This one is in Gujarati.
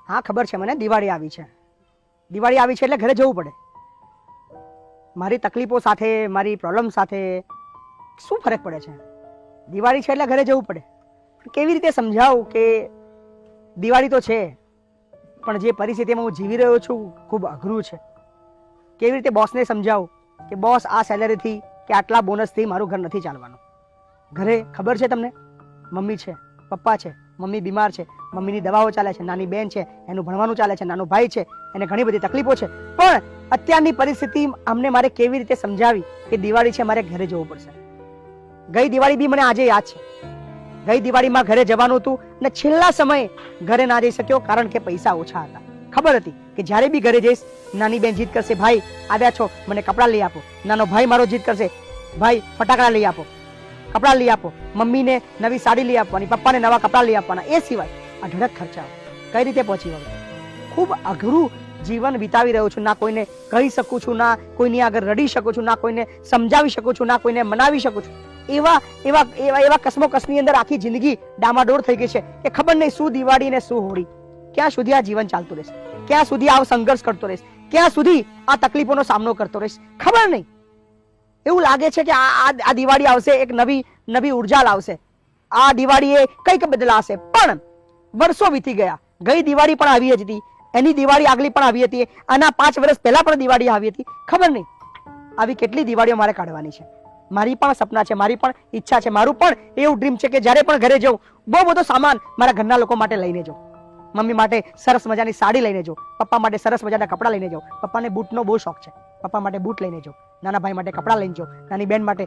હા ખબર છે મને, દિવાળી આવી છે. દિવાળી આવી છે એટલે ઘરે જવું પડે. મારી તકલીફો સાથે, મારી પ્રોબ્લેમ સાથે શું ફરક પડે છે? દિવાળી છે એટલે ઘરે જવું પડે. કેવી રીતે સમજાવું કે દિવાળી તો છે, પણ જે પરિસ્થિતિમાં હું જીવી રહ્યો છું ખૂબ અઘરું છે. કેવી રીતે બોસને સમજાવું કે બોસ આ સેલેરીથી કે આટલા બોનસથી મારું ઘર નથી ચાલવાનું. ઘરે ખબર છે તમને, મમ્મી છે, પપ્પા છે, મમ્મી બીમાર છે, મમ્મીની દવાઓ ચાલે છે, નાની બેન છે એનું ભણવાનું ચાલે છે, નાનો ભાઈ છે એને ઘણી બધી તકલીફો છે. પણ અત્યારની પરિસ્થિતિ અમને મારે કેવી રીતે સમજાવી કે દિવાળી છે મારે ઘરે જવું પડશે. ગઈ દિવાળી બી મને આજે યાદ છે. ગઈ દિવાળીમાં ઘરે જવાનું હતું ને છેલ્લા સમયે ઘરે ના જઈ શક્યો કારણ કે પૈસા ઓછા હતા. ખબર હતી કે જ્યારે બી ઘરે જઈશ નાની બેન જીદ કરશે, ભાઈ આવ્યા છો મને કપડાં લઈ આપો. નાનો ભાઈ મારો જીદ કરશે, ભાઈ ફટાકડા લઈ આપો, કપડાં લઈ આપો. મમ્મીને નવી સાડી લઈ આપવાની, પપ્પાને નવા કપડાં લઈ આપવાના. એ સિવાય અઢળક ખર્ચા કઈ રીતે પહોંચી વળે. ખૂબ અઘરું જીવન વિતાવી રહ્યો છું. ના કોઈને કહી શકું છું, ના કોઈની આગળ રડી શકું છું, ના કોઈને સમજાવી શકું છું, ના કોઈને મનાવી શકું છું. એવા એવા એવા એવા કસમોકસની અંદર આખી જિંદગી ડામાડોળ થઈ ગઈ છે કે ખબર નહીં શું દિવાળી ને શું હોળી. ક્યાં સુધી આ જીવન ચાલતું રહેશે? ક્યાં સુધી આ સંઘર્ષ કરતો રહીશ? ક્યાં સુધી આ તકલીફોનો સામનો કરતો રહીશ? ખબર નહીં. એવું લાગે છે કે આ દિવાળી આવશે, એક નવી ઉર્જા લાવશે. આ દિવાળીએ કંઈક બદલાશે. પણ વર્ષો વીતી ગયા. ગઈ દિવાળી પણ આવી જ હતી, એની દિવાળી આગલી પણ આવી હતી, આના 5 વર્ષ પહેલા પણ દિવાળી આવી હતી. ખબર નહીં આવી કેટલી દિવાળીઓ મારે કાઢવાની છે. મારી પણ સપના છે, મારી પણ ઈચ્છા છે, મારું પણ એવું ડ્રીમ છે કે જ્યારે પણ ઘરે જાઉં બહુ બધો સામાન મારા ઘરના લોકો માટે લઈને જાઉં. મમ્મી માટે સરસ મજાની સાડી લઈને જાઉં, પપ્પા માટે સરસ મજાના કપડાં લઈને જાઉં. પપ્પાને બૂટનો બહુ શોખ છે, પપ્પા માટે બૂટ લઈને જાઉં, નાના ભાઈ માટે કપડાં લઈને જાઉં, નાની બેન માટે